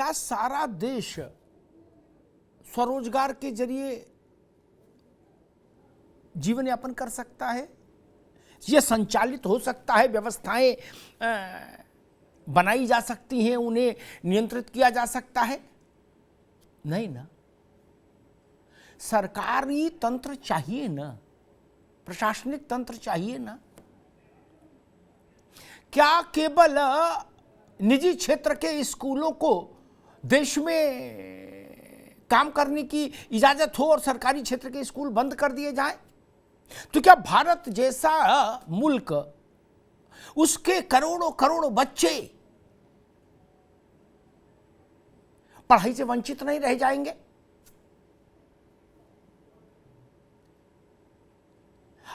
क्या सारा देश स्वरोजगार के जरिए जीवन यापन कर सकता है? यह संचालित हो सकता है, व्यवस्थाएं बनाई जा सकती हैं, उन्हें नियंत्रित किया जा सकता है? नहीं ना। सरकारी तंत्र चाहिए ना, प्रशासनिक तंत्र चाहिए ना। क्या केवल निजी क्षेत्र के स्कूलों को देश में काम करने की इजाजत हो और सरकारी क्षेत्र के स्कूल बंद कर दिए जाएं? तो क्या भारत जैसा मुल्क, उसके करोड़ों करोड़ों बच्चे पढ़ाई से वंचित नहीं रह जाएंगे?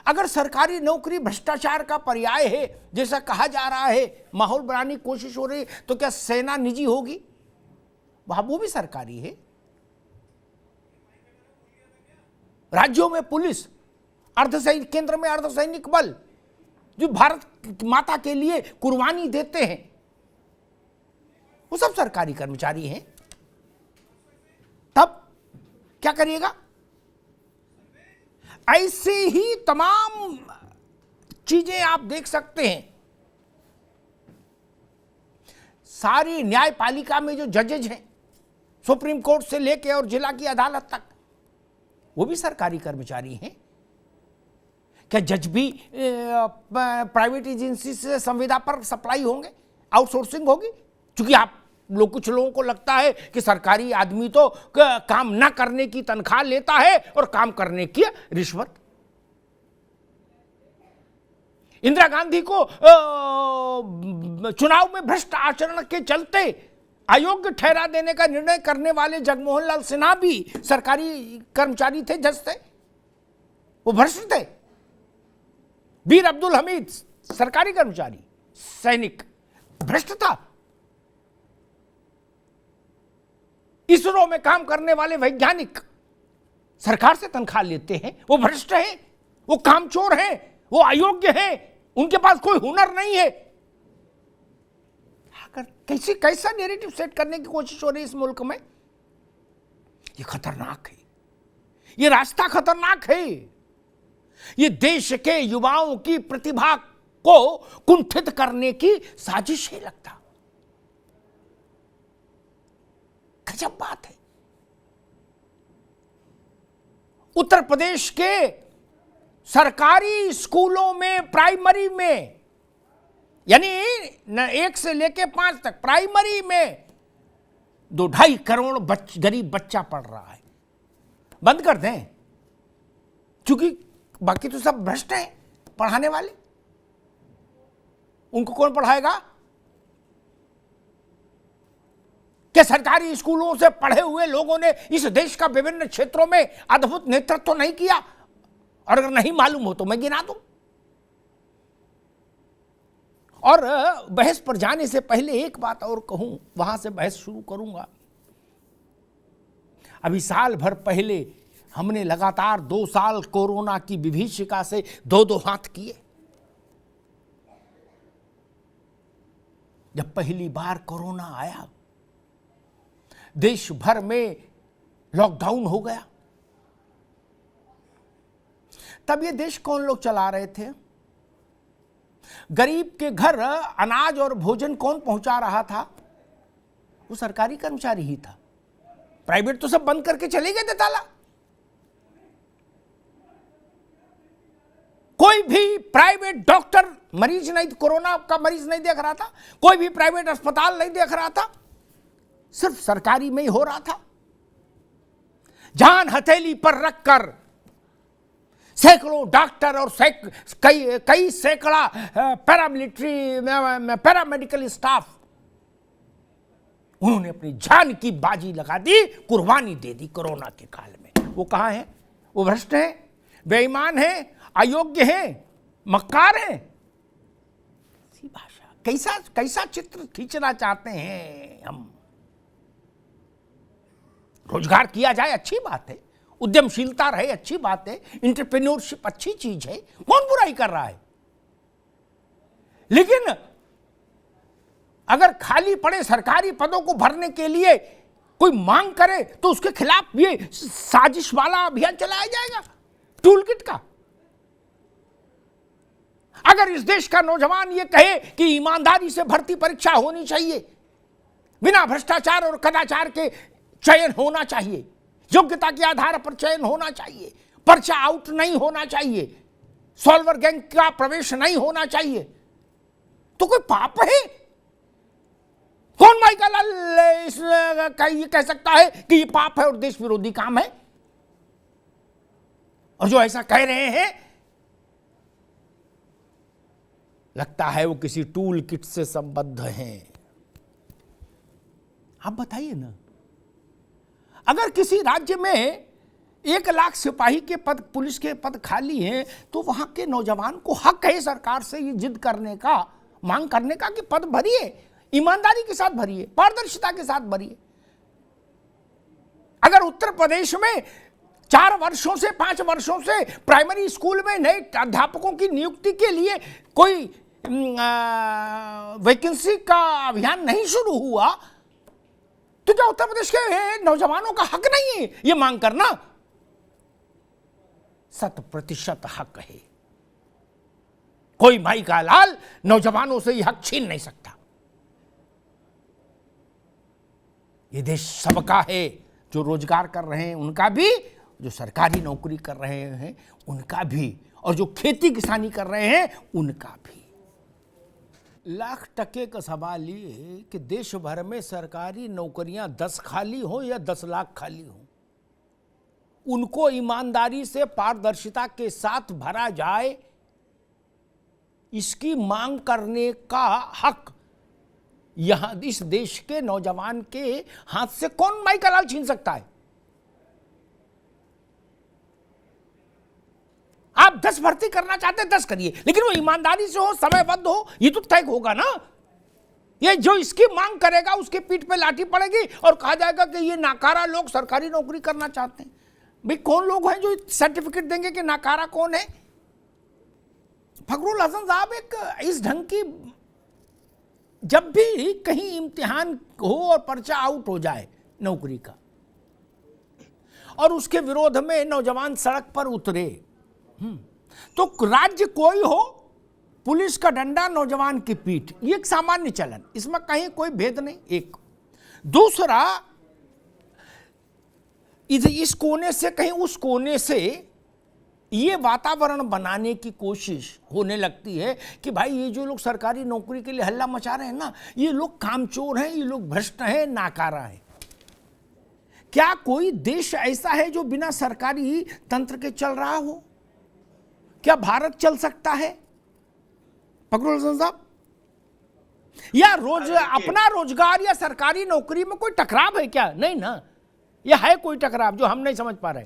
अगर सरकारी नौकरी भ्रष्टाचार का पर्याय है जैसा कहा जा रहा है, माहौल बनाने की कोशिश हो रही है, तो क्या सेना निजी होगी? वहां वो भी सरकारी है। राज्यों में पुलिस, अर्धसैनिक, केंद्र में अर्धसैनिक बल जो भारत माता के लिए कुर्बानी देते हैं, वो सब सरकारी कर्मचारी हैं। तब क्या करिएगा? ऐसे ही तमाम चीजें आप देख सकते हैं। सारी न्यायपालिका में जो जजेज हैं, सुप्रीम कोर्ट से लेकर और जिला की अदालत तक, वो भी सरकारी कर्मचारी हैं। क्या जज भी प्राइवेट एजेंसी से संविदा पर सप्लाई होंगे, आउटसोर्सिंग होगी? क्योंकि आप लोग, कुछ लोगों को लगता है कि सरकारी आदमी तो काम ना करने की तनख्वाह लेता है और काम करने की रिश्वत। इंदिरा गांधी को चुनाव में भ्रष्ट आचरण के चलते अयोग्य ठहरा देने का निर्णय करने वाले जगमोहन लाल सिन्हा भी सरकारी कर्मचारी थे, जज थे, वो भ्रष्ट थे। वीर अब्दुल हमीद सरकारी कर्मचारी, सैनिक, भ्रष्ट था। इसरो में काम करने वाले वैज्ञानिक सरकार से तनख्वाह लेते हैं, वो भ्रष्ट हैं, वो कामचोर हैं, वो अयोग्य हैं, उनके पास कोई हुनर नहीं है। कैसा नैरेटिव सेट करने की कोशिश हो रही है इस मुल्क में? ये खतरनाक है, ये रास्ता खतरनाक है। ये देश के युवाओं की प्रतिभा को कुंठित करने की साजिश है लगता। गजब बात है। उत्तर प्रदेश के सरकारी स्कूलों में, प्राइमरी में, यानी 1 से लेके 5 तक प्राइमरी में 2-2.5 करोड़ गरीब बच्चा पढ़ रहा है। बंद कर दें, क्योंकि बाकी तो सब भ्रष्ट हैं पढ़ाने वाले। उनको कौन पढ़ाएगा? कि सरकारी स्कूलों से पढ़े हुए लोगों ने इस देश का विभिन्न क्षेत्रों में अद्भुत नेतृत्व तो नहीं किया? और अगर नहीं मालूम हो तो मैं गिना दूं। और बहस पर जाने से पहले एक बात और कहूं, वहां से बहस शुरू करूंगा। अभी साल भर पहले हमने लगातार 2 साल कोरोना की विभीषिका से 2-2 हाथ किए। जब पहली बार कोरोना आया, देश भर में लॉकडाउन हो गया। तब ये देश कौन लोग चला रहे थे? गरीब के घर अनाज और भोजन कौन पहुंचा रहा था? वो सरकारी कर्मचारी ही था। प्राइवेट तो सब बंद करके चले गए थे ताला। कोई भी प्राइवेट डॉक्टर मरीज नहीं, कोरोना का मरीज नहीं देख रहा था। कोई भी प्राइवेट अस्पताल नहीं देख रहा था। सिर्फ सरकारी में ही हो रहा था। जान हथेली पर रखकर सैकड़ों डॉक्टर और कई सैकड़ा पैरामेडिकल स्टाफ, उन्होंने अपनी जान की बाजी लगा दी, कुर्बानी दे दी कोरोना के काल में। वो कहां हैं? वो भ्रष्ट हैं, बेईमान हैं, अयोग्य हैं, मक्कार हैं। ऐसी भाषा, कैसा चित्र खींचना चाहते हैं हम? रोजगार किया जाए, अच्छी बात है। उद्यमशीलता रहे, अच्छी बात है। एंटरप्रेन्योरशिप अच्छी चीज है, कौन बुराई कर रहा है? लेकिन अगर खाली पड़े सरकारी पदों को भरने के लिए कोई मांग करे तो उसके खिलाफ ये साजिश वाला अभियान चलाया जाएगा टूल किट का। अगर इस देश का नौजवान ये कहे कि ईमानदारी से भर्ती परीक्षा होनी चाहिए, बिना भ्रष्टाचार और कदाचार के चयन होना चाहिए, योग्यता के आधार पर चयन होना चाहिए, पर्चा आउट नहीं होना चाहिए, सॉल्वर गैंग का प्रवेश नहीं होना चाहिए, तो कोई पाप है? कौन माइका लाल ये कह सकता है कि ये पाप है और देश विरोधी काम है? और जो ऐसा कह रहे हैं लगता है वो किसी टूल किट से संबद्ध हैं। आप बताइए ना, अगर किसी राज्य में 1 लाख सिपाही के पद, पुलिस के पद खाली हैं, तो वहां के नौजवान को हक है सरकार से ये जिद करने का, मांग करने का कि पद भरिए, ईमानदारी के साथ भरिए, पारदर्शिता के साथ भरिए। अगर उत्तर प्रदेश में 4 वर्षों से 5 वर्षों से प्राइमरी स्कूल में नए अध्यापकों की नियुक्ति के लिए कोई वैकेंसी का अभियान नहीं शुरू हुआ, तो क्या उत्तर प्रदेश के नौजवानों का हक नहीं है ये मांग करना? 100% हक है। कोई माई का लाल नौजवानों से यह हक छीन नहीं सकता। ये देश सबका है, जो रोजगार कर रहे हैं उनका भी, जो सरकारी नौकरी कर रहे हैं उनका भी, और जो खेती किसानी कर रहे हैं उनका भी। लाख टके का सवाल ये कि देश भर में सरकारी नौकरियां 10 खाली हो या 10 लाख खाली हो, उनको ईमानदारी से पारदर्शिता के साथ भरा जाए, इसकी मांग करने का हक यहां इस देश के नौजवान के हाथ से कौन माइका लाल छीन सकता है? आप 10 भर्ती करना चाहते हैं 10 करिए, लेकिन वो ईमानदारी से हो, समयबद्ध हो, ये तो तय होगा ना। ये जो इसकी मांग करेगा उसके पीठ पे लाठी पड़ेगी और कहा जाएगा कि ये नाकारा लोग सरकारी नौकरी करना चाहते हैं। भाई कौन लोग हैं जो सर्टिफिकेट देंगे कि नाकारा कौन है? फखरुल हसन साहब एक इस ढंग की, जब भी कहीं इम्तिहान हो और पर्चा आउट हो जाए नौकरी का और उसके विरोध में नौजवान सड़क पर उतरे, तो राज्य कोई हो, पुलिस का डंडा नौजवान की पीठ, ये एक सामान्य चलन, इसमें कहीं कोई भेद नहीं। एक दूसरा, इस कोने से कहीं उस कोने से ये वातावरण बनाने की कोशिश होने लगती है कि भाई ये जो लोग सरकारी नौकरी के लिए हल्ला मचा रहे हैं ना, ये लोग कामचोर हैं, ये लोग भ्रष्ट हैं, नाकारा हैं। क्या कोई देश ऐसा है जो बिना सरकारी तंत्र के चल रहा हो? क्या भारत चल सकता है फखरुल हसन साहब? या अपना रोजगार या सरकारी नौकरी में कोई टकराव है क्या? नहीं ना, यह है कोई टकराव जो हम नहीं समझ पा रहे।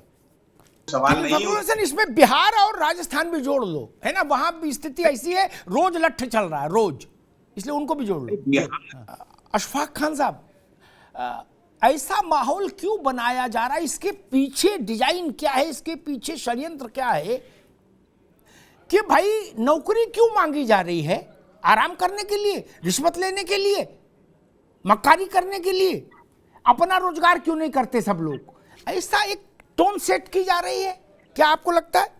फखरुल हसन, इसमें बिहार और राजस्थान भी जोड़ लो, है ना, वहां भी स्थिति ऐसी है, रोज लठ चल रहा है रोज, इसलिए उनको भी जोड़ लो। अशफाक खान साहब, ऐसा माहौल क्यों बनाया जा रहा है? इसके पीछे डिजाइन क्या है? इसके पीछे षड्यंत्र क्या है कि भाई नौकरी क्यों मांगी जा रही है? आराम करने के लिए, रिश्वत लेने के लिए, मक्कारी करने के लिए? अपना रोजगार क्यों नहीं करते सब लोग? ऐसा एक टोन सेट की जा रही है, क्या आपको लगता है?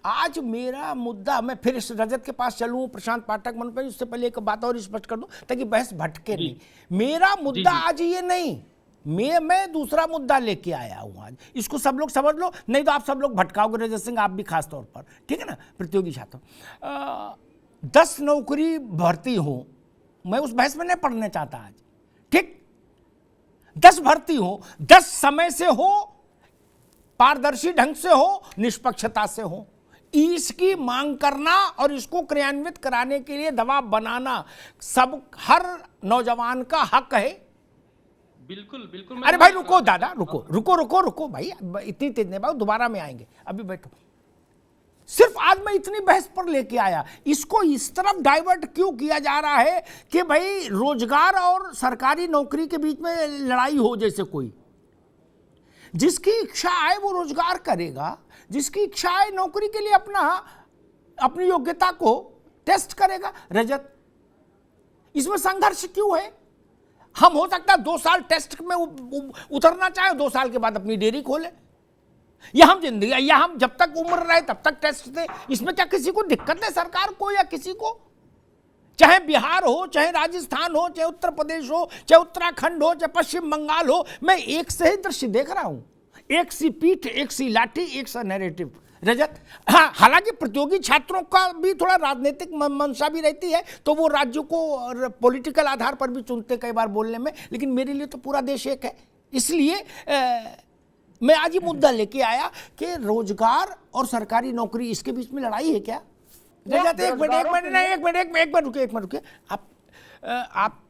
आज मेरा मुद्दा, मैं फिर इस रजत के पास चलूं, प्रशांत पाठक मन पर, उससे पहले एक बात और स्पष्ट कर दूं ताकि बहस भटके नहीं। मेरा मुद्दा आज ये नहीं, मैं दूसरा मुद्दा लेके आया हूं आज, इसको सब लोग समझ लो, नहीं तो आप सब लोग भटकाओगे, रजत सिंह आप भी खास तौर पर, ठीक है ना, प्रतियोगी छात्र। 10 नौकरी भर्ती हो, मैं उस बहस में नहीं पढ़ना चाहता आज, ठीक? 10 भर्ती हो, 10 समय से हो, पारदर्शी ढंग से हो, निष्पक्षता से हो, इसकी मांग करना और इसको क्रियान्वित कराने के लिए दबाव बनाना सब हर नौजवान का हक है। बिल्कुल बिल्कुल। अरे भाई रुको दादा, रुको भाई, इतनी तेज नहीं भाई, दोबारा में आएंगे, अभी बैठो। सिर्फ आज मैं इतनी बहस पर लेके आया, इसको इस तरफ डाइवर्ट क्यों किया जा रहा है कि भाई रोजगार और सरकारी नौकरी के बीच में लड़ाई हो जैसे कोई? जिसकी इच्छा आए वो रोजगार करेगा, जिसकी इच्छा आए नौकरी के लिए अपनी योग्यता को टेस्ट करेगा। रजत, इसमें संघर्ष क्यों है? हम हो सकता है 2 साल टेस्ट में उतरना चाहे, 2 साल के बाद अपनी डेयरी खोले, या हम जिंदगी, या हम जब तक उम्र रहे तब तक टेस्ट दे। इसमें क्या किसी को दिक्कत है, सरकार को या किसी को? चाहे बिहार हो, चाहे राजस्थान हो, चाहे उत्तर प्रदेश हो, चाहे उत्तराखंड हो, चाहे पश्चिम बंगाल हो, मैं एक से ही दृश्य देख रहा हूं, एक सी पीठ, एक सी लाठी, एक सा नैरेटिव। रजत, हाँ, हालांकि प्रतियोगी छात्रों का भी थोड़ा राजनीतिक मंशा भी रहती है, तो वो राज्यों को पॉलिटिकल आधार पर भी चुनते कई बार बोलने में, लेकिन मेरे लिए तो पूरा देश एक है। इसलिए मैं आज ये मुद्दा लेके आया कि रोजगार और सरकारी नौकरी, इसके बीच में लड़ाई है क्या? रजत, एक मिनट रुकिए। आप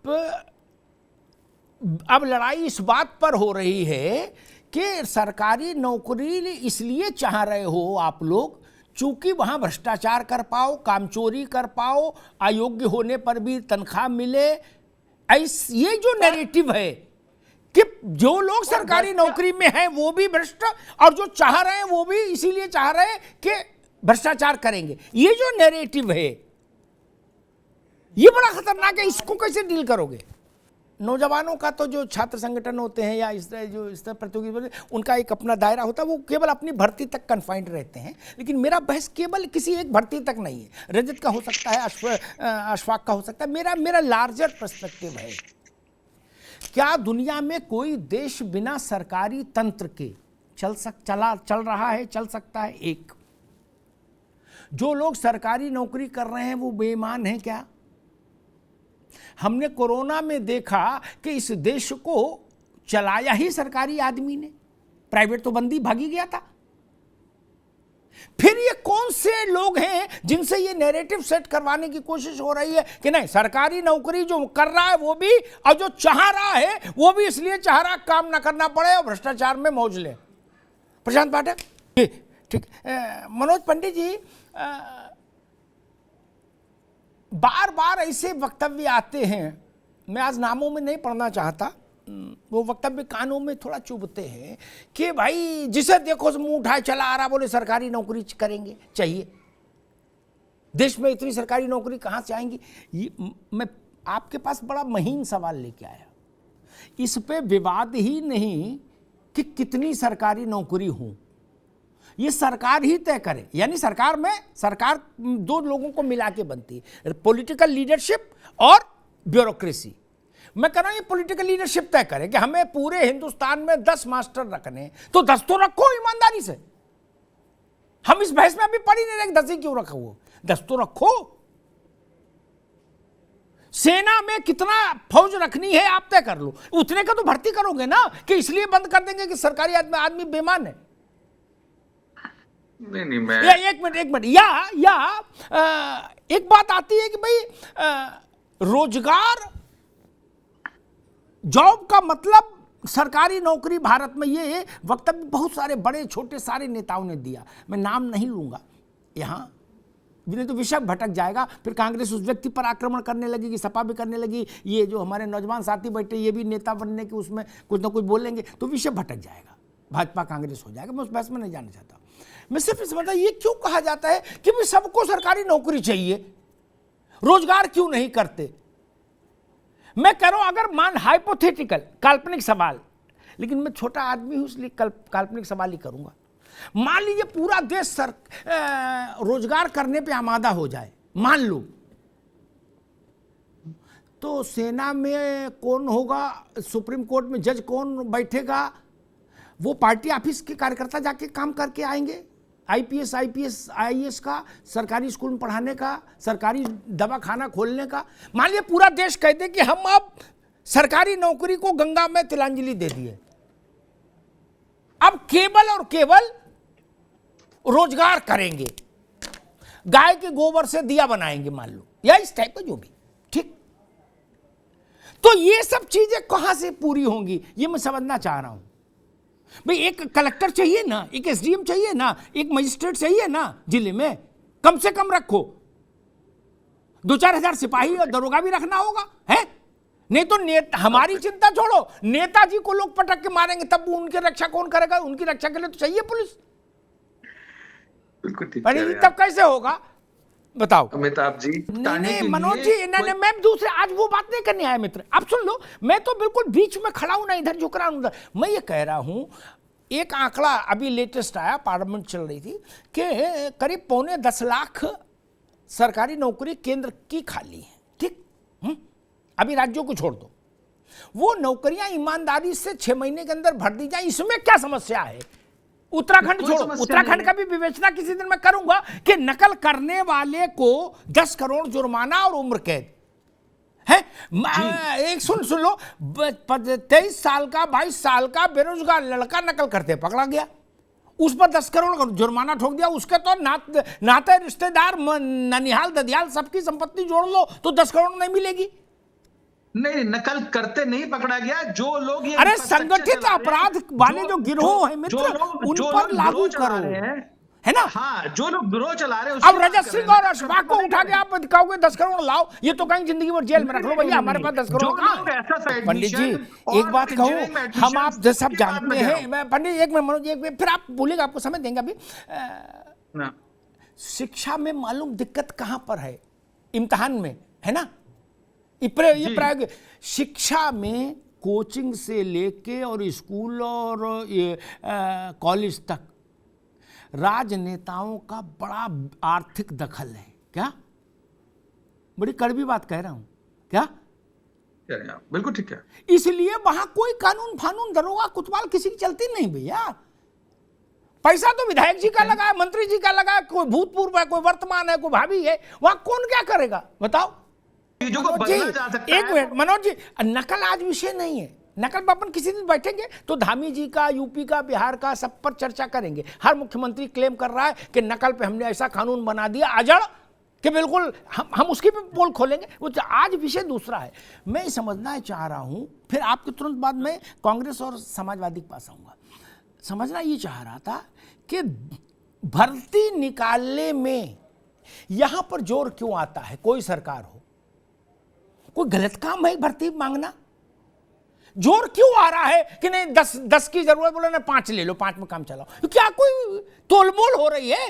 अब लड़ाई इस बात पर हो रही है कि सरकारी नौकरी इसलिए चाह रहे हो आप लोग, चूंकि वहां भ्रष्टाचार कर पाओ, कामचोरी कर पाओ, अयोग्य होने पर भी तनख्वाह मिले। ये जो नैरेटिव है कि जो लोग सरकारी नौकरी में हैं वो भी भ्रष्ट, और जो चाह रहे हैं वो भी इसीलिए चाह रहे हैं कि भ्रष्टाचार करेंगे, ये जो नैरेटिव है ये बड़ा खतरनाक है। इसको कैसे डील करोगे? नौजवानों का तो जो छात्र संगठन होते हैं या इस तरह प्रतियोगी, उनका एक अपना दायरा होता है, वो केवल अपनी भर्ती तक कन्फाइंड रहते हैं। लेकिन मेरा बहस केवल किसी एक भर्ती तक नहीं है। रजत का हो सकता है, अशफाक का हो सकता है, मेरा लार्जर पर्सपेक्टिव है। क्या दुनिया में कोई देश बिना सरकारी तंत्र के चल रहा है, चल सकता है? एक, जो लोग सरकारी नौकरी कर रहे हैं वो बेईमान हैं क्या? हमने कोरोना में देखा कि इस देश को चलाया ही सरकारी आदमी ने, प्राइवेट तो बंदी भागी गया था। फिर ये कौन से लोग हैं जिनसे ये नैरेटिव सेट करवाने की कोशिश हो रही है कि नहीं, सरकारी नौकरी जो कर रहा है वो भी, और जो चाह रहा है वो भी इसलिए चाह रहा काम ना करना पड़े और भ्रष्टाचार में मौज ले। प्रशांत पाठक, ठीक। मनोज पंडित जी, बार बार ऐसे वक्तव्य आते हैं, मैं आज नामों में नहीं पढ़ना चाहता, वो वक्तव्य कानों में थोड़ा चुभते हैं कि भाई जिसे देखो मुंह उठाए चला आ रहा, बोले सरकारी नौकरी करेंगे, चाहिए। देश में इतनी सरकारी नौकरी कहाँ से आएंगी? मैं आपके पास बड़ा महीन सवाल लेके आया। इस पे विवाद ही नहीं कि कितनी सरकारी नौकरी हो, ये सरकार ही तय करे। यानी सरकार 2 लोगों को मिला के बनती है, पॉलिटिकल लीडरशिप और ब्यूरोक्रेसी। मैं कह रहा हूं ये पॉलिटिकल लीडरशिप तय करे कि हमें पूरे हिंदुस्तान में 10 मास्टर रखने, तो 10 तो रखो ईमानदारी से। हम इस बहस में अभी पढ़ ही नहीं रहे 10 ही क्यों रखो, वो 10 तो रखो। सेना में कितना फौज रखनी है आप तय कर लो, उतने का तो भर्ती करोगे ना, कि इसलिए बंद कर देंगे कि सरकारी आदमी बेईमान है। नहीं मैं एक मिनट या एक बात आती है कि भाई रोजगार, जॉब का मतलब सरकारी नौकरी भारत में, ये वक्तव्य बहुत सारे बड़े छोटे सारे नेताओं ने दिया, मैं नाम नहीं लूंगा यहां, नहीं तो विषय भटक जाएगा। फिर कांग्रेस उस व्यक्ति पर आक्रमण करने लगेगी, सपा भी करने लगी, ये जो हमारे नौजवान साथी बैठे ये भी नेता बनने के उसमें कुछ ना कुछ बोलेंगे, तो विषय भटक जाएगा, भाजपा कांग्रेस हो जाएगा। मैं उस बहस में नहीं जाना चाहता। मैं सिर्फ समझता ये क्यों कहा जाता है कि भाई सबको सरकारी नौकरी चाहिए, रोजगार क्यों नहीं करते? मैं कह रहा हूं, अगर मान हाइपोथेटिकल, काल्पनिक सवाल, लेकिन मैं छोटा आदमी हूं इसलिए काल्पनिक सवाल ही करूंगा। मान लीजिए पूरा देश रोजगार करने पे आमादा हो जाए, मान लो, तो सेना में कौन होगा, सुप्रीम कोर्ट में जज कौन बैठेगा? वो पार्टी ऑफिस के कार्यकर्ता जाके काम करके आएंगे, आईपीएस आईएएस का, सरकारी स्कूल में पढ़ाने का, सरकारी दवाखाना खोलने का। मान लिया पूरा देश कह दे कि हम अब सरकारी नौकरी को गंगा में तिलांजलि दे दिए, अब केवल और केवल रोजगार करेंगे, गाय के गोबर से दिया बनाएंगे मान लो, या इस टाइप का जो भी, ठीक। तो ये सब चीजें कहां से पूरी होंगी, ये मैं समझना चाह रहा हूं। भाई एक कलेक्टर चाहिए ना, एक एसडीएम चाहिए ना, एक मजिस्ट्रेट चाहिए ना जिले में, कम से कम रखो। 2-4 हजार सिपाही और दरोगा भी रखना होगा, है? नहीं तो हमारी चिंता छोड़ो, नेताजी को लोग पटक के मारेंगे, तब उनकी रक्षा कौन करेगा? उनकी रक्षा के लिए तो चाहिए पुलिस। बिल्कुल ठीक, तब कैसे होगा? बताओ। अमिताभ जी, नहीं मनोज जी, नहीं मैं दूसरे आज वो बात नहीं करने आया मित्र, आप सुन लो, मैं तो बिल्कुल बीच में खड़ा हूं ना, इधर झुक रहा हूं उधर। मैं ये कह रहा हूं, एक आंकड़ा अभी लेटेस्ट आया, पार्लियामेंट चल रही थी कि करीब 9.25 लाख सरकारी नौकरी केंद्र की खाली है, ठीक। अभी राज्यों को छोड़ दो, वो नौकरियां ईमानदारी से 6 महीने के अंदर भर दी जाए, इसमें क्या समस्या है? उत्तराखंड छोड़ो, उत्तराखंड का भी विवेचना किसी दिन मैं करूंगा कि नकल करने वाले को 10 करोड़ जुर्माना और उम्र कैद है। एक सुन लो, 23 साल का 22 साल का बेरोजगार लड़का नकल करते पकड़ा गया, उस पर 10 करोड़ का जुर्माना ठोक दिया। उसके तो नाते रिश्तेदार ननिहाल ददियाल सबकी संपत्ति जोड़ लो तो 10 करोड़ नहीं मिलेगी। नहीं, नकल करते नहीं पकड़ा गया, जो लोग ये अरे संगठित अपराध वाले जो गिरोह है मित्र, उन पर लागू करो, है ना। हाँ, जो लोग गिरोह चला रहे हैं। अब रजत सिंह और अशफाक को उठा के आप कहोगे 10 करोड़ लाओ, ये तो कहीं जिंदगी भर जेल में रख लो भैया, हमारे पास 10 करोड़ कहां है? पंडित जी एक बात कहूं, हम आप सब जानते हैं, पंडित एक में मनोज, एक में फिर आप बोलेगा, आपको समय देंगे अभी। शिक्षा में मालूम दिक्कत कहां पर है? इम्तिहान में, है ना। ये शिक्षा में कोचिंग से लेके और स्कूल और कॉलेज तक राजनेताओं का बड़ा आर्थिक दखल है। क्या? बड़ी कड़वी बात कह रहा हूं क्या? बिल्कुल ठीक है। इसलिए वहां कोई कानून फानून, दरोगा कुतवाल किसी की चलती नहीं भैया। पैसा तो विधायक जी का लगा है, मंत्री जी का लगा है, कोई भूतपूर्व है, कोई वर्तमान है, कोई भावी है, वहां कौन क्या करेगा बताओ? एक मिनट मनोज जी, नकल आज विषय नहीं है। नकल पर अपन किसी दिन बैठेंगे तो धामी जी का, यूपी का, बिहार का, सब पर चर्चा करेंगे। हर मुख्यमंत्री क्लेम कर रहा है कि नकल पे हमने ऐसा कानून बना दिया अजड़ कि बिल्कुल हम उसकी भी पोल खोलेंगे। वो आज विषय दूसरा है। मैं समझना चाह रहा हूं, फिर आपके तुरंत बाद में कांग्रेस और समाजवादी के पास आऊंगा। समझना ये चाह रहा था कि भर्ती निकालने में यहां पर जोर क्यों आता है? कोई सरकार हो, कोई गलत काम है भर्ती मांगना? जोर क्यों आ रहा है कि नहीं 10 की जरूरत, बोले ना 5 ले लो, 5 में काम चलाओ? क्या कोई तोलमोल हो रही है?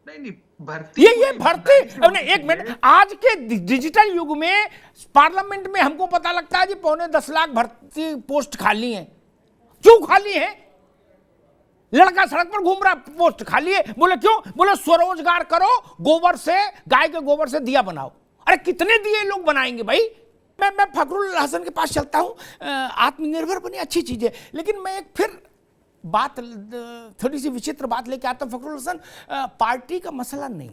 नहीं, भर्ती, ये भर्ती। अब एक मिनट, आज के डिजिटल युग में पार्लियामेंट में हमको पता लगता है जी 9.25 लाख भर्ती पोस्ट खाली हैं। क्यों खाली है? लड़का सड़क पर घूम रहा, पोस्ट खाली है। बोले क्यों? बोले स्वरोजगार करो, गोबर से, गाय के गोबर से दिया बनाओ। अरे कितने दिए लोग बनाएंगे भाई? मैं फखरुल हसन के पास चलता हूं। आत्मनिर्भर बनी अच्छी चीज है, लेकिन मैं एक फिर बात, थोड़ी सी विचित्र बात लेके आता हूं। फखरुल हसन, पार्टी का मसला नहीं,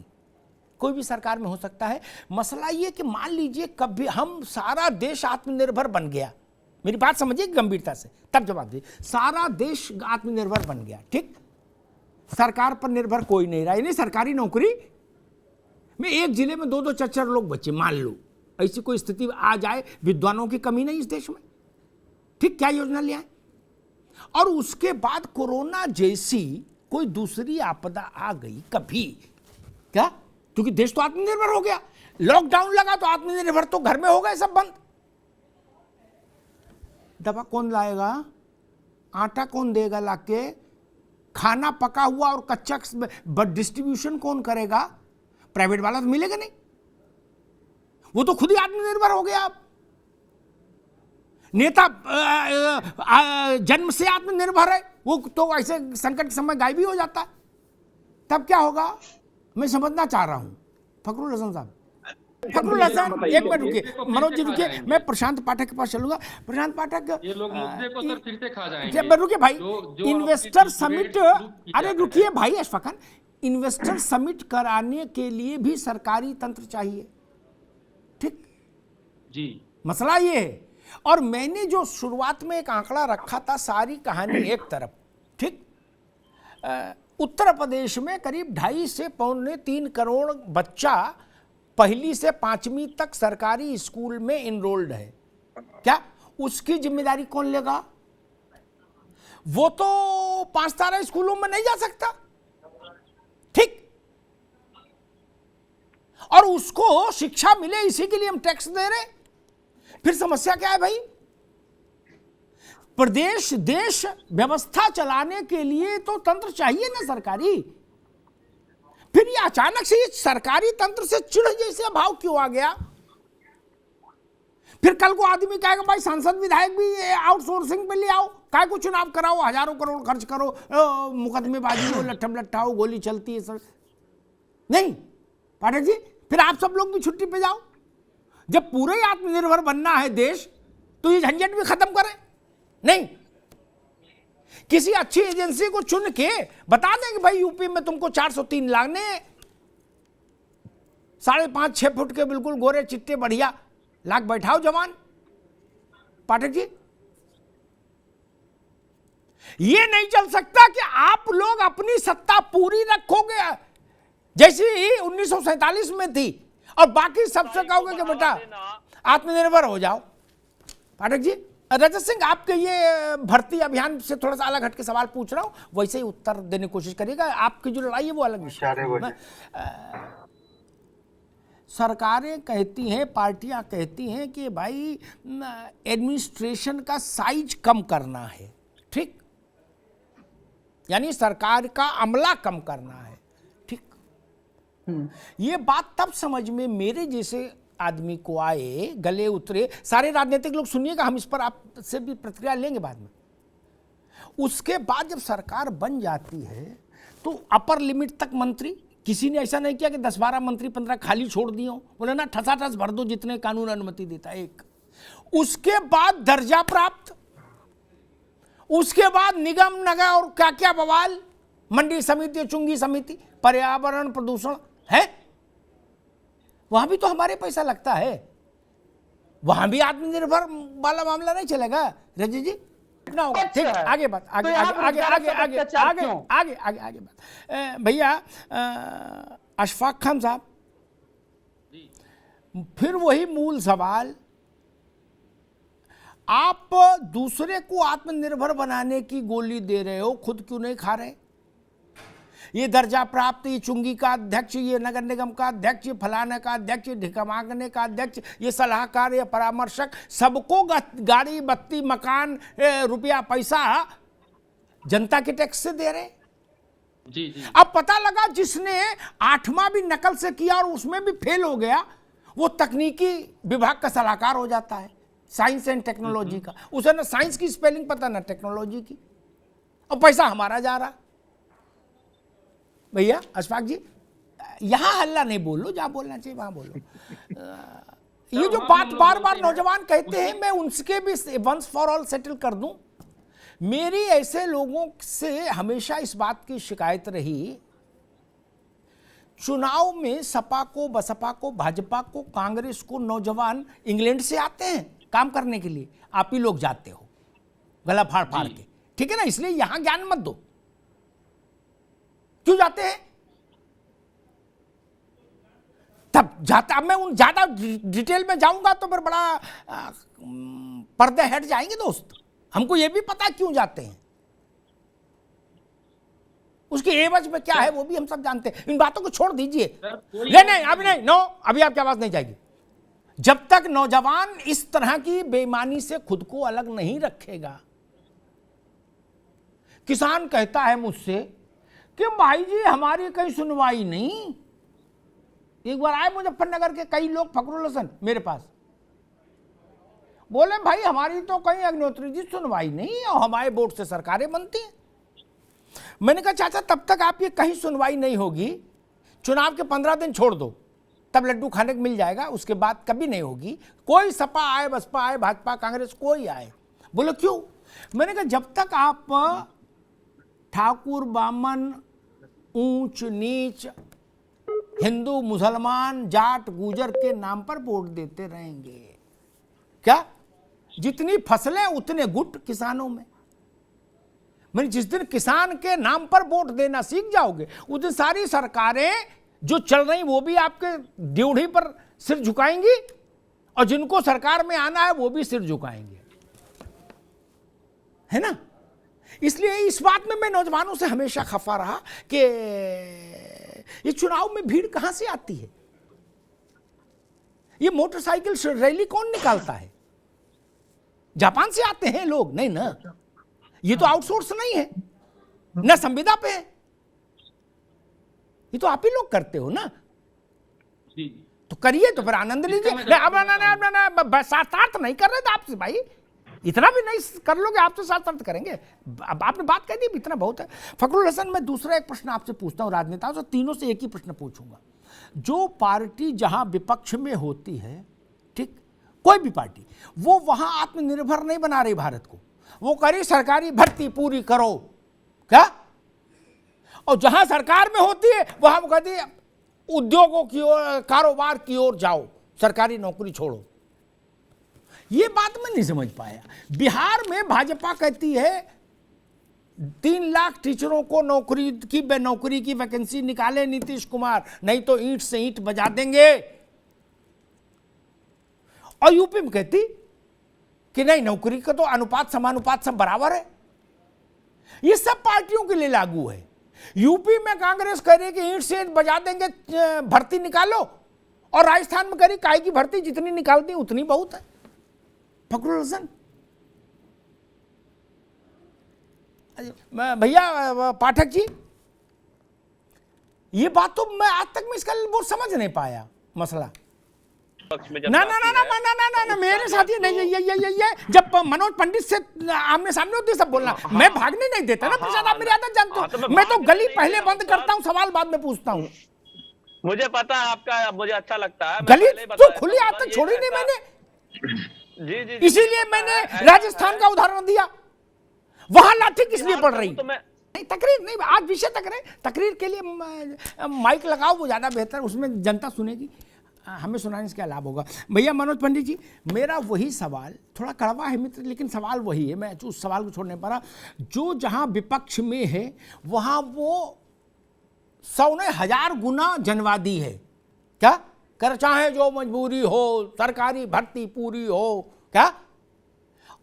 कोई भी सरकार में हो सकता है। मसला ये कि मान लीजिए कभी हम सारा देश आत्मनिर्भर बन गया, मेरी बात समझिए गंभीरता से, तब जवाब दीजिए। सारा देश आत्मनिर्भर बन गया, ठीक, सरकार पर निर्भर कोई नहीं रहा, यानी सरकारी नौकरी में एक जिले में 2-2 4-4 लोग बचे, मान लो ऐसी कोई स्थिति आ जाए, विद्वानों की कमी नहीं इस देश में, ठीक। क्या योजना ले आए? और उसके बाद कोरोना जैसी कोई दूसरी आपदा आ गई कभी, क्या? क्योंकि देश तो आत्मनिर्भर हो गया, लॉकडाउन लगा तो आत्मनिर्भर तो घर में हो गए सब बंद। दवा कौन लाएगा? आटा कौन देगा लाके? खाना पका हुआ और कच्चा डिस्ट्रीब्यूशन कौन करेगा? प्राइवेट वाला तो मिलेगा नहीं, वो तो खुद ही आत्मनिर्भर हो गया। अब नेता जन्म से आत्मनिर्भर है, वो तो ऐसे संकट के समय गायब भी हो जाता है, तब क्या होगा? मैं समझना चाह रहा हूं फखरुल हसन साहब। फखरुल हसन एक मिनट रुकिए, मनोज जी रुकिए, मैं प्रशांत पाठक के पास चलूंगा। प्रशांत पाठक, ये लोग मुद्दे को सर फिर से खा जाएंगे। रुकिए भाई, इन्वेस्टर समिट, अरे रुकिए भाई अशफाक खान, इन्वेस्टर समिट कराने के लिए भी सरकारी तंत्र चाहिए, ठीक जी। मसला ये है। और मैंने जो शुरुआत में एक आंकड़ा रखा था, सारी कहानी एक तरफ, ठीक, उत्तर प्रदेश में करीब 2.5 से 3 करोड़ बच्चा 1ली से 5वीं तक सरकारी स्कूल में इनरोल्ड है। क्या उसकी जिम्मेदारी कौन लेगा? वो तो 5 तारा स्कूलों में नहीं जा सकता, ठीक, और उसको शिक्षा मिले इसी के लिए हम टैक्स दे रहे। फिर समस्या क्या है भाई? प्रदेश देश व्यवस्था चलाने के लिए तो तंत्र चाहिए ना सरकारी। फिर लेकिन ये अचानक से ये सरकारी तंत्र से चिढ़ जैसे भाव क्यों आ गया? फिर कल को आदमी कहेगा भाई सांसद विधायक भी आउटसोर्सिंग पे ले आओ, काय को चुनाव कराओ, हजारों करोड़ खर्च करो, मुकदमेबाजी हो, लट्ठम लट्ठा हो, गोली चलती है सर। नहीं पाठक जी, फिर आप सब लोग भी छुट्टी पे जाओ। जब पूरे आत्मनिर्भर बनना है देश तो ये झंझट भी खत्म करें। नहीं, किसी अच्छी एजेंसी को चुन के बता दें कि भाई यूपी में तुमको 403 लाने, 5.5-6 फुट के बिल्कुल गोरे चिट्टे बढ़िया लाख बैठाओ जवान। पाठक जी, ये नहीं चल सकता कि आप लोग अपनी सत्ता पूरी रखोगे जैसी 1947 में थी और बाकी सबसे कहोगे कि बेटा आत्मनिर्भर हो जाओ। पाठक जी, रजत सिंह, आपके ये भर्ती अभियान से थोड़ा सा अलग हटके सवाल पूछ रहा हूं, वैसे ही उत्तर देने की कोशिश करिएगा। आपकी जो लड़ाई है वो अलग विषय। सरकारें कहती हैं, पार्टियां कहती हैं कि भाई एडमिनिस्ट्रेशन का साइज कम करना है, ठीक, यानी सरकार का अमला कम करना है, ठीक। ये बात तब समझ में मेरे जैसे आदमी को आए, गले उतरे। सारे राजनीतिक लोग सुनिएगा, हम इस पर आपसे भी प्रतिक्रिया लेंगे बाद में। उसके बाद जब सरकार बन जाती है तो अपर लिमिट तक मंत्री, किसी ने ऐसा नहीं किया कि 10-12 मंत्री 15 खाली छोड़ दिए हो, बोले ना ठसाठस भर दो जितने कानून अनुमति देता है। एक, उसके बाद दर्जा प्राप्त, उसके बाद निगम नगर और क्या क्या बवाल, मंडी समिति, चुंगी समिति, पर्यावरण प्रदूषण है, वहां भी तो हमारे पैसा लगता है, वहां भी आत्मनिर्भर वाला मामला नहीं चलेगा। रजत जी, इतना होगा, ठीक। आगे बात, आगे आगे आगे आगे आगे आगे आगे आगे आगे बात। भैया अशफाक खान साहब, फिर वही मूल सवाल, आप दूसरे को आत्मनिर्भर बनाने की गोली दे रहे हो, खुद क्यों नहीं खा रहे? ये दर्जा प्राप्त, ये चुंगी का अध्यक्ष, ये नगर निगम का अध्यक्ष, ये फलाने का अध्यक्ष, ये ढिकमागने का अध्यक्ष, ये सलाहकार, ये परामर्शक, सबको गाड़ी बत्ती मकान रुपया पैसा जनता के टैक्स से दे रहे। जी जी। अब पता लगा जिसने 8वां भी नकल से किया और उसमें भी फेल हो गया, वो तकनीकी विभाग का सलाहकार हो जाता है, साइंस एंड टेक्नोलॉजी का। उसे ना साइंस की स्पेलिंग पता ना टेक्नोलॉजी की, और पैसा हमारा जा रहा। भैया अशफाक जी, यहां हल्ला नहीं बोलो, जहां बोलना चाहिए वहां बोलो। ये जो बात बार बार नौजवान कहते हैं, मैं उनके भी वंस फॉर ऑल सेटल कर दूं। मेरी ऐसे लोगों से हमेशा इस बात की शिकायत रही, चुनाव में सपा को, बसपा को, भाजपा को, कांग्रेस को नौजवान इंग्लैंड से आते हैं काम करने के लिए, आप ही लोग जाते हो गला फाड़ फाड़ के, ठीक है ना? इसलिए यहां ज्ञान मत दो। क्यों जाते हैं? तब जाता, अब मैं उन ज्यादा डिटेल में जाऊंगा तो फिर बड़ा पर्दे हट जाएंगे दोस्त। हमको यह भी पता क्यों जाते हैं, उसकी एवज में क्या है वो भी हम सब जानते हैं। इन बातों को छोड़ दीजिए। नहीं अभी नहीं, नो, अभी आपकी आवाज नहीं जाएगी जब तक नौजवान इस तरह की बेईमानी से खुद को अलग नहीं रखेगा। किसान कहता है मुझसे कि भाई जी हमारी कहीं सुनवाई नहीं। एक बार आए मुजफ्फरनगर के कई लोग, फखरुल हसन मेरे पास, बोले भाई हमारी तो कहीं अग्निहोत्री जी सुनवाई नहीं और हमारे वोट से सरकारें बनती हैं। मैंने कहा चाचा तब तक आपकी कहीं सुनवाई नहीं होगी, चुनाव के 15 दिन छोड़ दो, तब लड्डू खाने को मिल जाएगा, उसके बाद कभी नहीं होगी। कोई सपा आए, बसपा आए, भाजपा, कांग्रेस, कोई आए। बोलो क्यों? मैंने कहा जब तक आप ठाकुर, बामन, ऊंच नीच, हिंदू, मुसलमान, जाट, गुजर के नाम पर वोट देते रहेंगे, क्या जितनी फसलें उतने गुट किसानों में। मैंने जिस दिन किसान के नाम पर वोट देना सीख जाओगे, उस दिन सारी सरकारें जो चल रही वो भी आपके ड्यूढ़ी पर सिर झुकाएंगी और जिनको सरकार में आना है वो भी सिर झुकाएंगे, है ना? इसलिए इस बात में मैं नौजवानों से हमेशा खफा रहा कि ये चुनाव में भीड़ कहां से आती है। ये मोटरसाइकिल रैली कौन निकालता है? जापान से आते हैं लोग? नहीं ना, ये तो आउटसोर्स नहीं है, ना संविदा पे है, ये तो आप ही लोग करते हो ना, जी तो करिए, तो फिर आनंद लीजिए। अब साथ नहीं कर रहे थे आपसे भाई, इतना भी नहीं कर लोगे, आपसे साथ करेंगे। अब आपने बात कह दी, इतना बहुत है। फखरुल हसन, मैं दूसरा एक प्रश्न आपसे पूछता हूं राजनेताओं से, तीनों से एक ही प्रश्न पूछूंगा। जो पार्टी जहां विपक्ष में होती है, ठीक, कोई भी पार्टी, वो वहां आत्मनिर्भर नहीं बना रही भारत को, वो कह रही सरकारी भर्ती पूरी करो, क्या? और जहां सरकार में होती है वहां वो कहती है उद्योगों की ओर, कारोबार की ओर जाओ, सरकारी नौकरी छोड़ो। ये बात मैं नहीं समझ पाया। बिहार में भाजपा कहती है 3 लाख टीचरों को नौकरी की वैकेंसी निकाले नीतीश कुमार, नहीं तो ईंट से ईंट बजा देंगे। और यूपी में कहती कि नहीं, नौकरी का तो अनुपात समानुपात सब बराबर है। ये सब पार्टियों के लिए लागू है। यूपी में कांग्रेस कह रही है कि ईंट से ईंट बजा देंगे, भर्ती निकालो, और राजस्थान में कह रही काय की भर्ती जितनी निकालती उतनी बहुत है। फखरुल हसन, भैया पाठक जी, ये बात तो मैं आज तक में इसका वो समझ नहीं पाया मसला। ना मेरे साथ ये नहीं, ये जब मनोज पंडित से आमने सामने होती है सब बोलना, मैं भागने नहीं देता ना प्रसाद, आप मेरी आदत जानते हो। मैं तो गली पहले बंद करता हूँ, सवाल बाद में पूछता हूँ। मुझे पता है आपका, मुझे अच्छा लगता है। गली तो खुली आदत छोड़ी नहीं मैंने, जी, इसीलिए मैंने राजस्थान का उदाहरण दिया। वहां लाठी किस लिए पड़ रही? नहीं, तकरीर नहीं, आज विषय तकरीर के लिए माइक लगाओ, वो ज्यादा बेहतर, उसमें जनता सुनेगी, हमें सुनाने से क्या लाभ होगा। भैया मनोज पंडित जी, मेरा वही सवाल, थोड़ा कड़वा है मित्र, लेकिन सवाल वही है, मैं उस सवाल को छोड़ने पर, जो जहां विपक्ष में है वहां वो 100 ने 1000 गुना जनवादी है। क्या कर, चाहे जो मजबूरी हो, सरकारी भर्ती पूरी हो, क्या?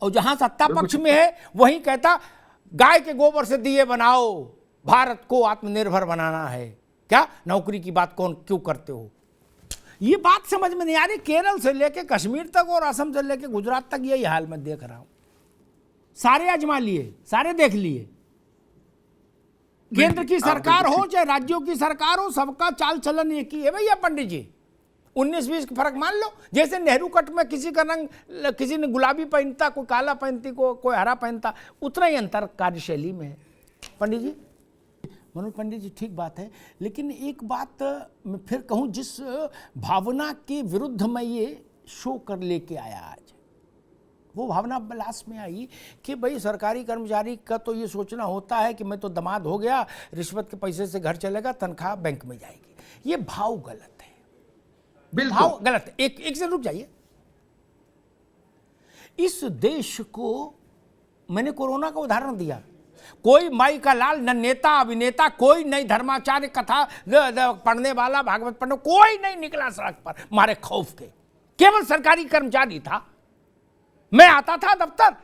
और जहां सत्ता पक्ष में है वही कहता गाय के गोबर से दिए बनाओ, भारत को आत्मनिर्भर बनाना है। क्या नौकरी की बात कौन क्यों करते हो? ये बात समझ में नहीं आ रही। केरल से लेके कश्मीर तक और असम से लेके गुजरात तक यही हाल मैं देख रहा हूं। सारे आजमा लिए, सारे देख लिए, केंद्र की सरकार हो चाहे राज्यों की सरकार हो, सबका चाल चलन एक ही है भैया पंडित जी। 19-20 का फर्क मान लो, जैसे नेहरू कट में किसी का रंग, किसी ने गुलाबी पहनता, कोई काला पहनती, कोई हरा पहनता, उतना ही अंतर कार्यशैली में है। पंडित जी, मनोज पंडित जी, ठीक बात है, लेकिन एक बात मैं फिर कहूं, जिस भावना के विरुद्ध मैं ये शो कर लेके आया आज, वो भावना लास्ट में आई कि भाई सरकारी कर्मचारी का तो ये सोचना होता है कि मैं तो दामाद हो गया, रिश्वत के पैसे से घर चलेगा, तनख्वाह बैंक में जाएगी। ये भाव गलत है, भाव गलत है। एक से रुक जाइए। इस देश को मैंने कोरोना का उदाहरण दिया, कोई माई का लाल, न नेता अभिनेता, कोई नहीं धर्माचार्य, कथा पढ़ने वाला, भागवत पढ़ने, कोई नहीं निकला सड़क पर मारे खौफ के, केवल सरकारी कर्मचारी था। मैं आता था दफ्तर,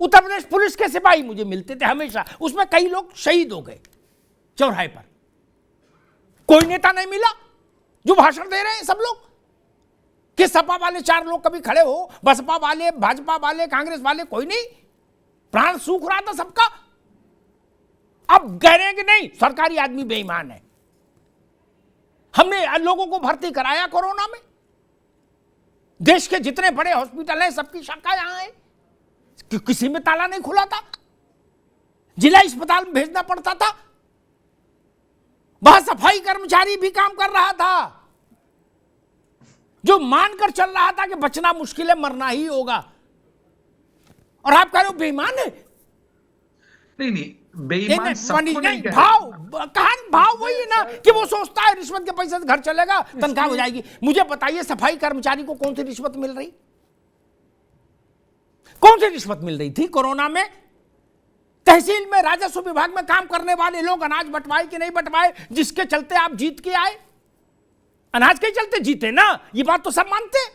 उत्तर प्रदेश पुलिस के सिपाही मुझे मिलते थे हमेशा, उसमें कई लोग शहीद हो गए चौराहे पर। कोई नेता नहीं मिला जो भाषण दे रहे हैं सब लोग, कि सपा वाले 4 लोग कभी खड़े हो, बसपा वाले, भाजपा वाले, कांग्रेस वाले, कोई नहीं। प्राण सूख रहा था सबका। अब कह रहे हैं कि नहीं सरकारी आदमी बेईमान है। हमने लोगों को भर्ती कराया कोरोना में, देश के जितने बड़े हॉस्पिटल हैं सबकी शाखा यहां है, किसी में ताला नहीं खुला था, जिला अस्पताल में भेजना पड़ता था, वहां सफाई कर्मचारी भी काम कर रहा था, जो मानकर चल रहा था कि बचना मुश्किल है, मरना ही होगा, और आप कह रहे हो बेईमान है। नहीं, बेईमान सबको नहीं कह रहे। भाव वही है ना कि वो सोचता है रिश्वत के पैसे से घर चलेगा, तनख्वाह हो जाएगी। मुझे बताइए सफाई कर्मचारी को कौन सी रिश्वत मिल रही, कौन सी रिश्वत मिल रही थी कोरोना में? तहसील में, राजस्व विभाग में काम करने वाले लोग अनाज बंटवाए कि नहीं बंटवाए, जिसके चलते आप जीत के आए? अनाज के चलते जीते ना, ये बात तो सब मानते,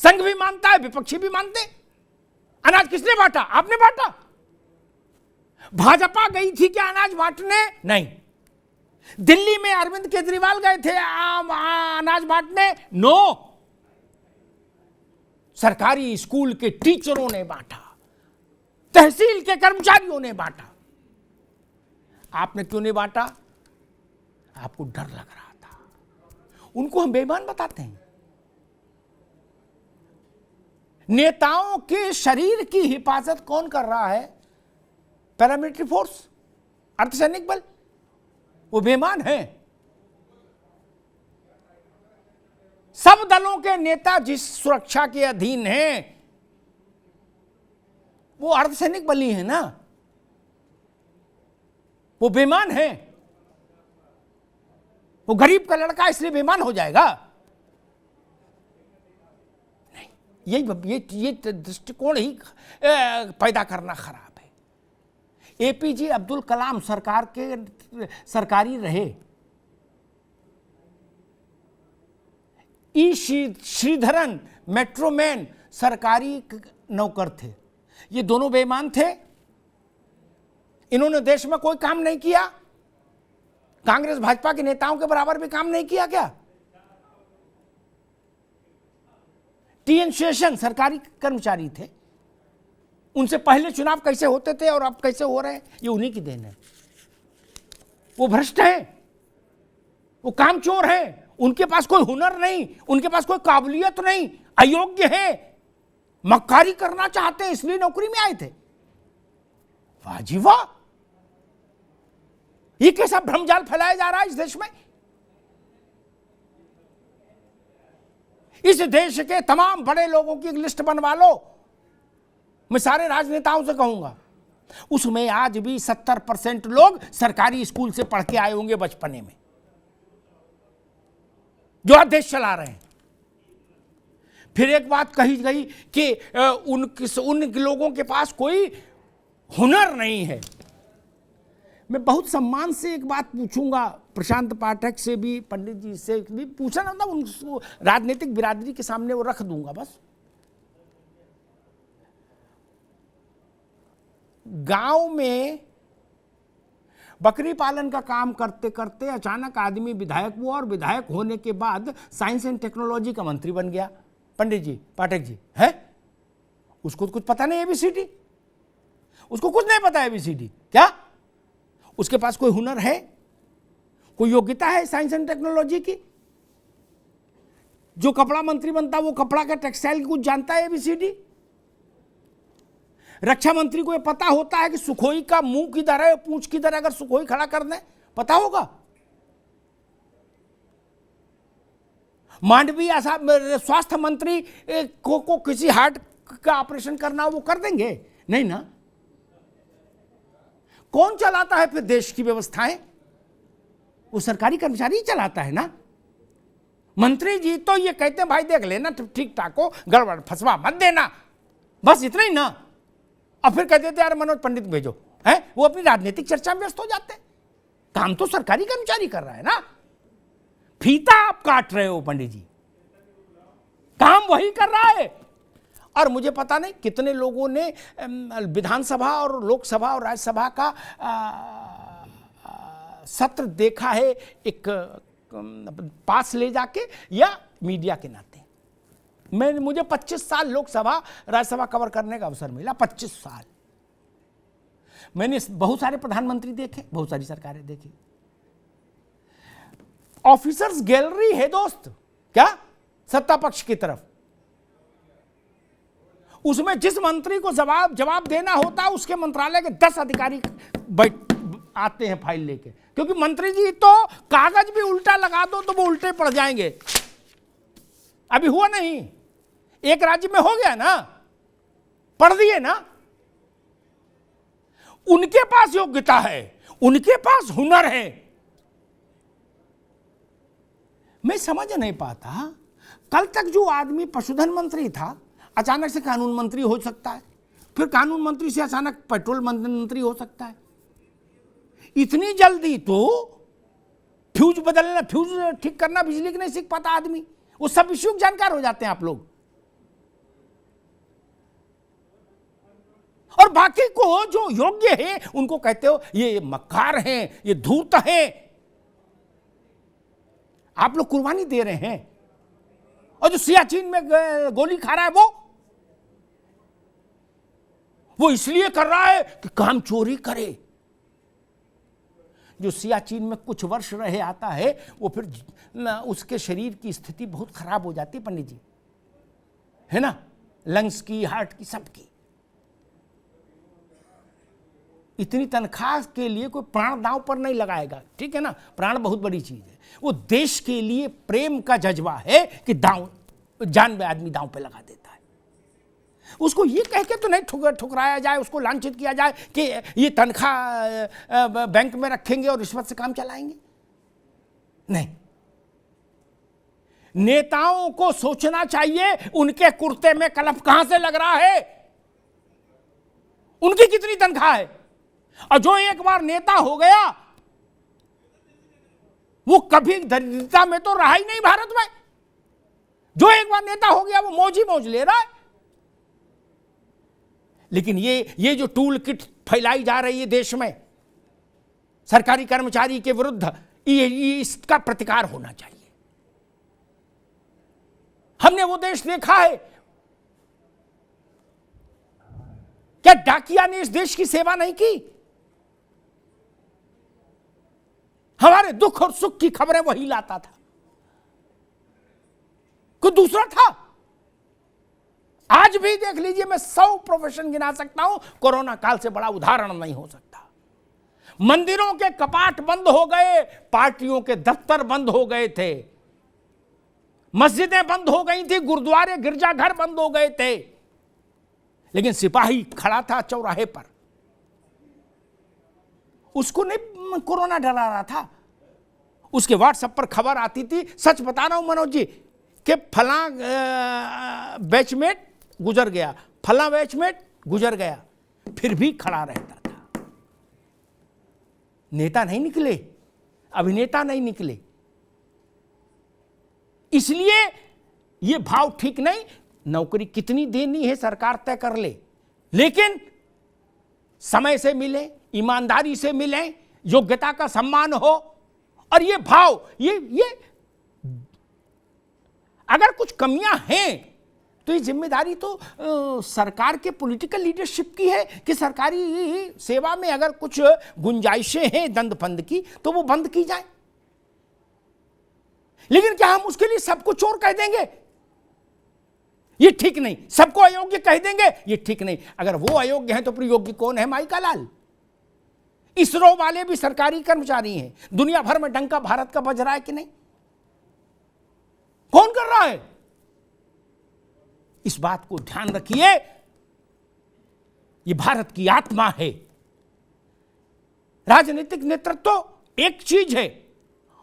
संघ भी मानता है, विपक्षी भी मानते। अनाज किसने बांटा? आपने बांटा। भाजपा गई थी क्या अनाज बांटने? नहीं। दिल्ली में अरविंद केजरीवाल गए थे अनाज बांटने? नो। सरकारी स्कूल के टीचरों ने बांटा, तहसील के कर्मचारियों ने बांटा। आपने क्यों नहीं बांटा? आपको डर लग रहा था। उनको हम बेईमान बताते हैं। नेताओं के शरीर की हिफाजत कौन कर रहा है? पैरामिलिट्री फोर्स, अर्धसैनिक बल। वो बेईमान हैं। सब दलों के नेता जिस सुरक्षा के अधीन हैं वो अर्धसैनिक बल ही है ना। वो बेईमान है। वो गरीब का लड़का इसलिए बेईमान हो जाएगा? नहीं, ये दृष्टिकोण ही पैदा करना खराब है। एपीजे अब्दुल कलाम सरकारी रहे, ई श्रीधरन मेट्रोमैन सरकारी नौकर थे। ये दोनों बेईमान थे। इन्होंने देश में कोई काम नहीं किया। कांग्रेस भाजपा के नेताओं के बराबर भी काम नहीं किया क्या? टीएन शेषन सरकारी कर्मचारी थे। उनसे पहले चुनाव कैसे होते थे और अब कैसे हो रहे हैं, ये उन्हीं की देन है। वो भ्रष्ट हैं, वो कामचोर हैं, उनके पास कोई हुनर नहीं, उनके पास कोई काबिलियत नहीं, अयोग्य है, मक्कारी करना चाहते हैं, इसलिए नौकरी में आए थे। वाह जी वाह, ये कैसा भ्रमजाल फैलाया जा रहा है इस देश में। इस देश के तमाम बड़े लोगों की एक लिस्ट बनवा लो। मैं सारे राजनेताओं से कहूंगा, उसमें आज भी 70% लोग सरकारी स्कूल से पढ़ के आए होंगे बचपने में, जो आज देश चला रहे हैं। फिर एक बात कही गई कि उन लोगों के पास कोई हुनर नहीं है। मैं बहुत सम्मान से एक बात पूछूंगा, प्रशांत पाठक से भी, पंडित जी से भी पूछा ना था, उनको राजनीतिक बिरादरी के सामने वो रख दूंगा बस। गांव में बकरी पालन का काम करते करते अचानक आदमी विधायक हुआ और विधायक होने के बाद साइंस एंड टेक्नोलॉजी का मंत्री बन गया। पंडित जी, पाठक जी, है उसको कुछ पता नहीं एबीसीडी, उसको कुछ नहीं पता एबीसीडी क्या? उसके पास कोई हुनर है, कोई योग्यता है साइंस एंड टेक्नोलॉजी की? जो कपड़ा मंत्री बनता वो कपड़ा का टेक्सटाइल की कुछ जानता है एबीसीडी? रक्षा मंत्री को ये पता होता है कि सुखोई का मुंह किधर है, पूंछ किधर है, अगर सुखोई खड़ा कर दें पता होगा? मांडवी ऐसा स्वास्थ्य मंत्री को किसी हार्ट का ऑपरेशन करना हो वो कर देंगे? नहीं ना। कौन चलाता है फिर देश की व्यवस्थाएं? वो सरकारी कर्मचारी ही चलाता है ना। मंत्री जी तो ये कहते हैं भाई देख लेना ठीक ठाक हो, गड़बड़ फंसवा मत देना, बस इतना ही ना। अब फिर कह देते यार मनोज पंडित भेजो, है वो अपनी राजनीतिक चर्चा में व्यस्त हो जाते हैं। काम तो सरकारी कर्मचारी कर रहा है ना। फीता आप काट रहे हो पंडित जी, काम वही कर रहा है। और मुझे पता नहीं कितने लोगों ने विधानसभा और लोकसभा और राज्यसभा का सत्र देखा है, एक पास ले जाके या मीडिया के नाते। मुझे 25 साल लोकसभा राज्यसभा कवर करने का अवसर मिला, 25 साल। मैंने बहुत सारे प्रधानमंत्री देखे, बहुत सारी सरकारें देखी। ऑफिसर्स गैलरी है दोस्त, क्या सत्ता पक्ष की तरफ। उसमें जिस मंत्री को जवाब देना होता है उसके मंत्रालय के 10 अधिकारी आते हैं फाइल लेके, क्योंकि मंत्री जी तो कागज भी उल्टा लगा दो तो वो उल्टे पड़ जाएंगे। अभी हुआ नहीं, एक राज्य में हो गया ना, पढ़ दिए ना। उनके पास योग्यता है, उनके पास हुनर है। मैं समझ नहीं पाता, कल तक जो आदमी पशुधन मंत्री था अचानक से कानून मंत्री हो सकता है, फिर कानून मंत्री से अचानक पेट्रोल मंत्री हो सकता है। इतनी जल्दी तो फ्यूज बदलना, फ्यूज ठीक करना बिजली की नहीं सीख पाता आदमी। वो सब विषयों जानकार हो जाते हैं आप लोग। और बाकी को जो योग्य है उनको कहते हो ये मक्कार हैं, ये धूर्त हैं। आप लोग कुर्बानी दे रहे हैं। और जो सियाचिन में गोली खा रहा है वो इसलिए कर रहा है कि काम चोरी करे। जो सियाचिन में कुछ वर्ष रहे आता है वो फिर उसके शरीर की स्थिति बहुत खराब हो जाती है पंडित जी, है ना, लंग्स की, हार्ट की, सबकी। इतनी तनख्वाह के लिए कोई प्राण दांव पर नहीं लगाएगा, ठीक है ना, प्राण बहुत बड़ी चीज है। वो देश के लिए प्रेम का जज्बा है कि दांव, जान में आदमी दांव पे लगा देता है। उसको ये कह के तो नहीं ठुकराया जाए, उसको लांछित किया जाए कि ये तनख्वाह बैंक में रखेंगे और रिश्वत से काम चलाएंगे। नहीं, नेताओं को सोचना चाहिए उनके कुर्ते में कलफ कहां से लग रहा है, उनकी कितनी तनख्वाह है। और जो एक बार नेता हो गया वो कभी दरिद्रता में तो रहा ही नहीं भारत में। जो एक बार नेता हो गया वो मौज ही मौज ले रहा है। लेकिन ये जो टूल किट फैलाई जा रही है देश में सरकारी कर्मचारी के विरुद्ध, ये इसका प्रतिकार होना चाहिए। हमने वो देश देखा है, क्या डाकिया ने इस देश की सेवा नहीं की? हमारे दुख और सुख की खबरें वही लाता था, कोई दूसरा था? आज भी देख लीजिए, मैं 100 प्रोफेशन गिना सकता हूं, कोरोना काल से बड़ा उदाहरण नहीं हो सकता। मंदिरों के कपाट बंद हो गए, पार्टियों के दफ्तर बंद हो गए थे, मस्जिदें बंद हो गई थी, गुरुद्वारे गिरजाघर बंद हो गए थे, लेकिन सिपाही खड़ा था चौराहे पर। उसको नहीं कोरोना डरा रहा था, उसके व्हाट्सएप पर खबर आती थी, सच बता रहा हूं मनोज जी, कि फला बैचमेट गुजर गया, फला बैचमेट गुजर गया, फिर भी खड़ा रहता था। नेता नहीं निकले, अभिनेता नहीं निकले। इसलिए यह भाव ठीक नहीं। नौकरी कितनी देनी है सरकार तय कर ले, लेकिन समय से मिले, ईमानदारी से मिले, योग्यता का सम्मान हो। और ये भाव, ये अगर कुछ कमियां हैं तो ये जिम्मेदारी तो सरकार के पॉलिटिकल लीडरशिप की है कि सरकारी सेवा में अगर कुछ गुंजाइशें हैं दंड फंद की तो वो बंद की जाए। लेकिन क्या हम उसके लिए सबको चोर कह देंगे? ये ठीक नहीं। सबको अयोग्य कह देंगे? ये ठीक नहीं। अगर वो अयोग्य हैं तो फिर योग्य कौन है? माई का लाल। इसरो वाले भी सरकारी कर्मचारी हैं। दुनिया भर में डंका भारत का बज रहा है कि नहीं? कौन कर रहा है? इस बात को ध्यान रखिए, ये भारत की आत्मा है। राजनीतिक नेतृत्व एक चीज है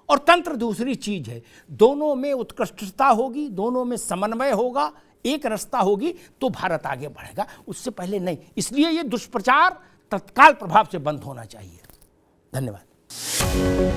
और तंत्र दूसरी चीज है। दोनों में उत्कृष्टता होगी, दोनों में समन्वय होगा, एक रास्ता होगी तो भारत आगे बढ़ेगा, उससे पहले नहीं। इसलिए ये दुष्प्रचार तत्काल प्रभाव से बंद होना चाहिए। धन्यवाद।